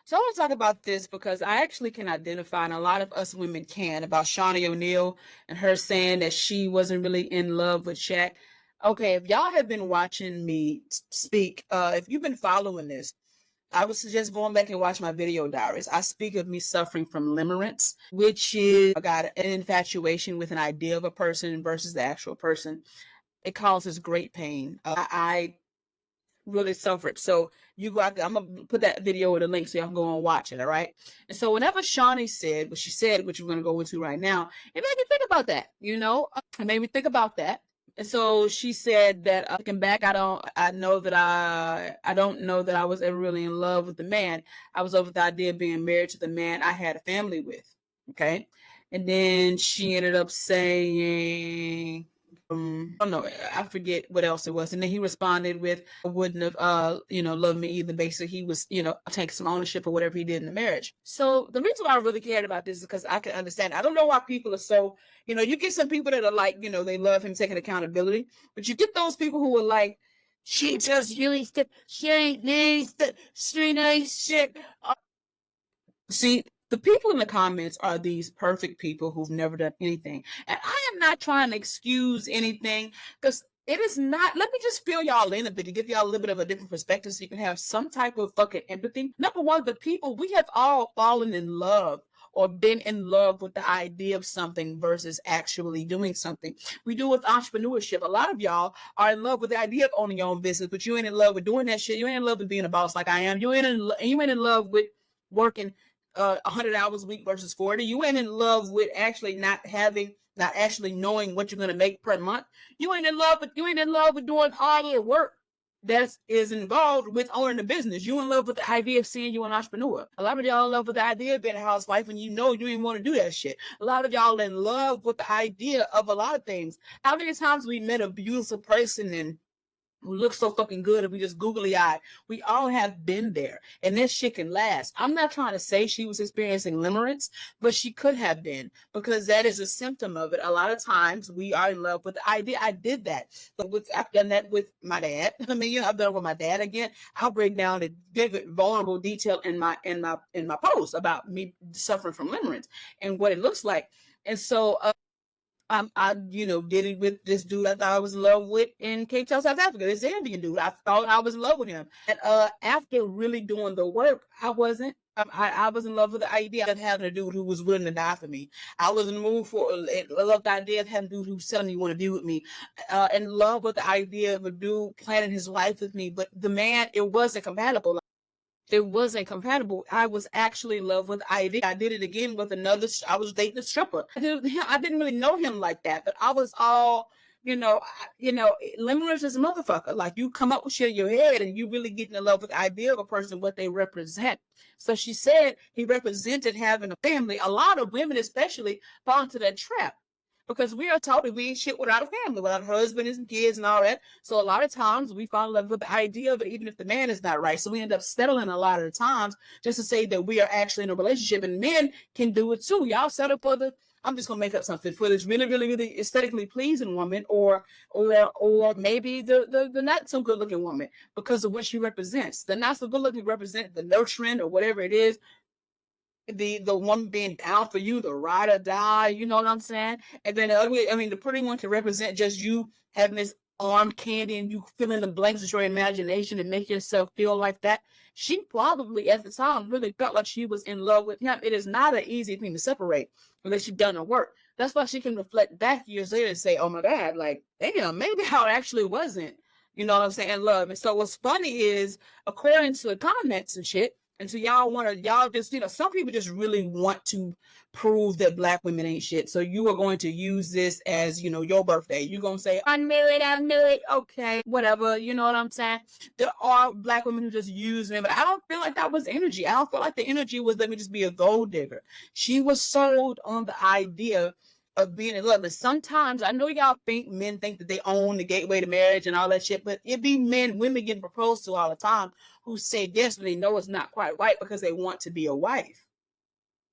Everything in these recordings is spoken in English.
So I want to talk about this because I actually can identify, and a lot of us women can, about Shaunie O'Neal and her saying that she wasn't really in love with Shaq. Okay, if y'all have been watching me speak, if you've been following this, I would suggest going back and watch my video diaries. I speak of me suffering from limerence, which is I got an infatuation with an idea of a person versus the actual person. It causes great pain. I really suffered. So you go out there, I'm gonna put that video in the link so y'all can go and watch it, all right? And so whenever Shaunie said what she said, which we're gonna go into right now, it made me think about that, It made me think about that. And so she said that looking back, I don't know that I was ever really in love with the man. I was over the idea of being married to the man I had a family with. Okay. And then she ended up saying, I don't know, I forget what else it was. And then he responded with, I wouldn't have, loved me either. Basically, he was, take some ownership of whatever he did in the marriage. So the reason why I really cared about this is because I can understand. I don't know why people are so, you get some people that are like, they love him taking accountability, but you get those people who are like, she just really, she ain't nice, she nice shit. See, the people in the comments are these perfect people who've never done anything. And I am not trying to excuse anything because it is not. Let me just fill y'all in a bit to give y'all a little bit of a different perspective so you can have some type of fucking empathy. Number one, the people, we have all fallen in love or been in love with the idea of something versus actually doing something. We do with entrepreneurship. A lot of y'all are in love with the idea of owning your own business, but you ain't in love with doing that shit. You ain't in love with being a boss like I am. You ain't in love with working 100 hours a week versus 40. You ain't in love with actually not actually knowing what you're going to make per month. You ain't in love with doing hard work that is involved with owning a business. You in love with the idea of seeing you an entrepreneur. A lot of y'all in love with the idea of being a housewife and you ain't want to do that shit. A lot of y'all in love with the idea of a lot of things. How many times we met a beautiful person and who looks so fucking good if we just googly eyed. We all have been there. And this shit can last. I'm not trying to say she was experiencing limerence, but she could have been because that is a symptom of it. A lot of times we are in love with the idea. I did that. But I've done that with my dad. I've done it with my dad again. I'll break down the vivid, vulnerable detail in my post about me suffering from limerence and what it looks like. And so I did it with this dude I thought I was in love with in Cape Town, South Africa. This Indian dude. I thought I was in love with him. And after really doing the work, I wasn't. I was in love with the idea of having a dude who was willing to die for me. I was in the mood for, I love the idea of having a dude who's telling me want to be with me. In love with the idea of a dude planning his life with me. But the man, it wasn't compatible. It wasn't compatible. I was actually in love with Ivy. I did it again with another. I was dating a stripper. I didn't really know him like that, but I was all, limerence is a motherfucker. Like you come up with shit in your head and you really get in love with the idea of a person, what they represent. So she said he represented having a family. A lot of women, especially, fall into that trap. Because we are taught that we ain't shit without a family, without a husband and kids and all that. So a lot of times we fall in love with the idea of it, even if the man is not right. So we end up settling a lot of the times just to say that we are actually in a relationship. And men can do it too. Y'all settle for I'm just gonna make up something for this really, really, really aesthetically pleasing woman, or maybe the not so good looking woman because of what she represents. The not so good looking represent the nurturing or whatever it is, the one being down for you, the ride or die, you know what I'm saying? And then the ugly, the pretty one can represent just you having this arm candy and you fill in the blanks with your imagination and make yourself feel like that. She probably at the time really felt like she was in love with him. It is not an easy thing to separate unless you've done the work. That's why she can reflect back years later and say, oh my God, like, damn, maybe how it actually wasn't. You know what I'm saying? Love. And so what's funny is, according to the comments and shit, and so y'all just, some people just really want to prove that black women ain't shit. So you are going to use this as, your birthday. You're going to say, I knew it. Okay, whatever. You know what I'm saying? There are black women who just use me, but I don't feel like that was energy. I don't feel like the energy was, let me just be a gold digger. She was sold on the idea of being in love. But sometimes I know y'all men think that they own the gateway to marriage and all that shit, but it be women getting proposed to all the time who say yes, but they know it's not quite right because they want to be a wife.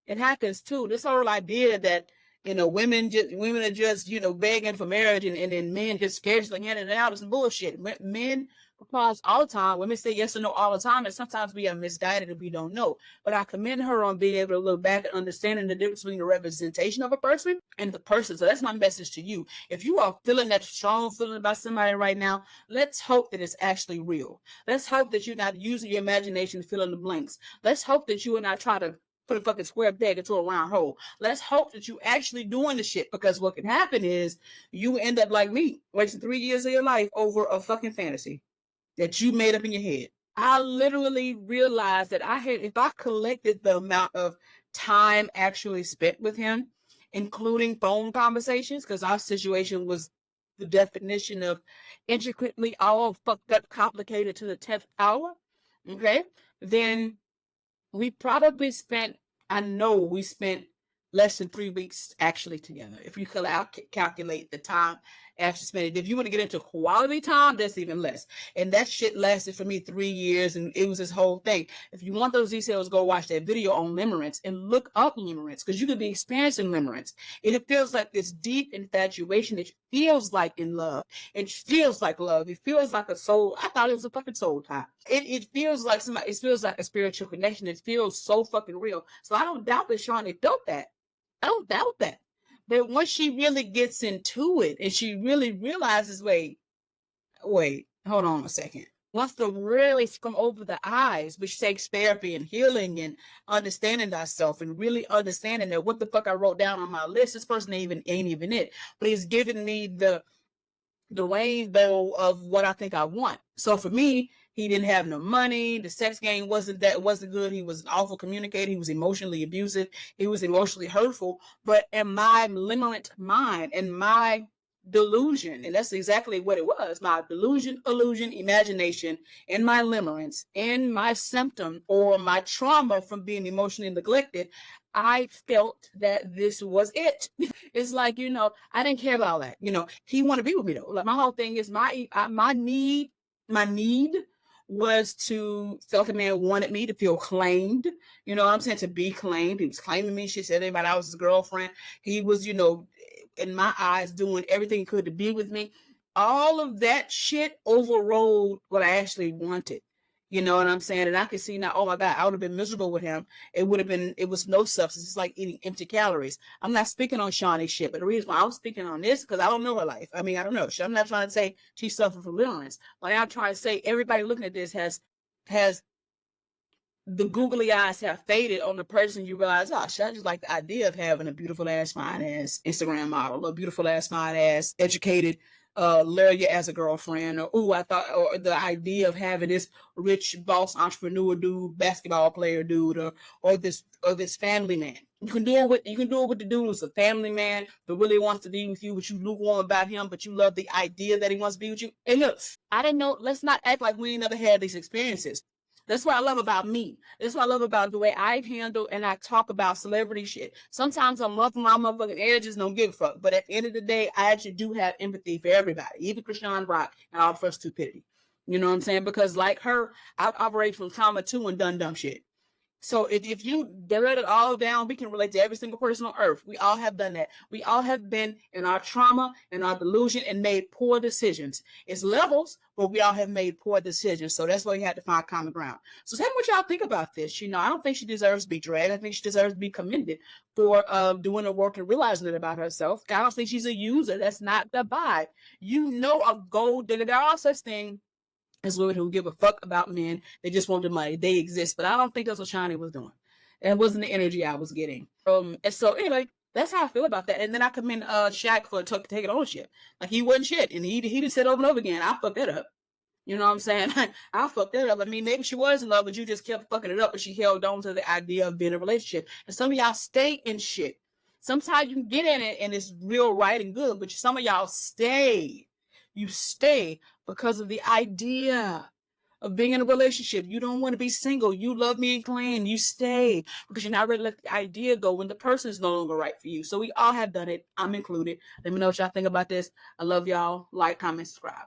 It happens too. This whole idea that women are just begging for marriage and then men just scheduling in and out is some bullshit. Men applause all the time. Women say yes or no all the time, and sometimes we are misguided and we don't know. But I commend her on being able to look back and understanding the difference between the representation of a person and the person. So that's my message to you. If you are feeling that strong feeling about somebody right now, let's hope that it's actually real. Let's hope that you're not using your imagination to fill in the blanks. Let's hope that you are not trying to put a fucking square peg into a round hole. Let's hope that you actually doing the shit, because what can happen is you end up like me, wasting 3 years of your life over a fucking fantasy that you made up in your head. I literally realized that if I collected the amount of time actually spent with him, including phone conversations, because our situation was the definition of intricately all fucked up, complicated to the 10th hour, okay, then we probably spent, I know we spent less than 3 weeks actually together. If you calculate the time actually spent. If you want to get into quality time, that's even less. And that shit lasted for me 3 years, and it was this whole thing. If you want those details, go watch that video on limerence and look up limerence, because you could be experiencing limerence. And it feels like this deep infatuation. It feels like in love. It feels like love. It feels like a soul. I thought it was a fucking soul tie. It feels like somebody. It feels like a spiritual connection. It feels so fucking real. So I don't doubt that Shaunie felt that. I don't doubt that. But once she really gets into it and she really realizes, wait, hold on a second. Once the really come over the eyes, which takes therapy and healing and understanding thyself and really understanding that what the fuck I wrote down on my list, this person ain't even it. But he's giving me the rainbow of what I think I want. So for me, he didn't have no money. The sex game wasn't good. He was an awful communicator. He was emotionally abusive. He was emotionally hurtful. But in my limited mind, in my delusion, and that's exactly what it was, my delusion, illusion, imagination, in my limerence, in my symptom or my trauma from being emotionally neglected, I felt that this was it. It's like, I didn't care about that. He wanted to be with me though. Like my whole thing is my need was to feel like a man wanted me to feel claimed. You know what I'm saying? To be claimed. He was claiming me. She said anybody I was his girlfriend. He was, in my eyes, doing everything he could to be with me. All of that shit overrode what I actually wanted. You know what I'm saying? And I can see now, oh my God, I would have been miserable with him. It was no substance. It's like eating empty calories. I'm not speaking on Shaunie's shit, but the reason why I'm speaking on this, because I don't know her life. I mean, I don't know. I'm not trying to say she suffered from violence. Like I'm trying to say everybody looking at this has the googly eyes have faded on the person. You realize, oh, I just like the idea of having a beautiful ass, fine ass Instagram model, a beautiful ass, fine ass, educated Larry as a girlfriend, or the idea of having this rich boss entrepreneur dude, basketball player dude, or this family man. You can do it with the dude who's a family man that really wants to be with you, but you lukewarm about him, but you love the idea that he wants to be with you. And look, I didn't know. Let's not act like we ain't never had these experiences. That's what I love about me. That's what I love about the way I handle and I talk about celebrity shit. Sometimes I'm up my motherfucking edges, don't give a fuck. But at the end of the day, I actually do have empathy for everybody, even Krishan Rock and all for stupidity. You know what I'm saying? Because like her, I've operated from trauma too and done dumb shit. So if you let it all down, we can relate to every single person on earth. We all have done that. We all have been in our trauma and our delusion and made poor decisions. It's levels, but we all have made poor decisions. So that's why you have to find common ground. So tell me what y'all think about this. I don't think she deserves to be dragged. I think she deserves to be commended for doing the work and realizing it about herself. I don't think she's a user. That's not the vibe. A gold digger. There are such things as women who give a fuck about men. They just want the money. They exist. But I don't think that's what Shaunie was doing. It wasn't the energy I was getting. And so anyway, that's how I feel about that. And then I commend Shaq for taking ownership. Like he wasn't shit. And he just said over and over again, I fucked that up. You know what I'm saying? I fucked that up. I mean, maybe she was in love, but you just kept fucking it up, but she held on to the idea of being in a relationship. And some of y'all stay in shit. Sometimes you can get in it and it's real right and good, but some of y'all stay. You stay because of the idea of being in a relationship. You don't want to be single. You love me and clean. You stay because you're not ready to let the idea go when the person is no longer right for you. So we all have done it. I'm included. Let me know what y'all think about this. I love y'all. Like, comment, subscribe.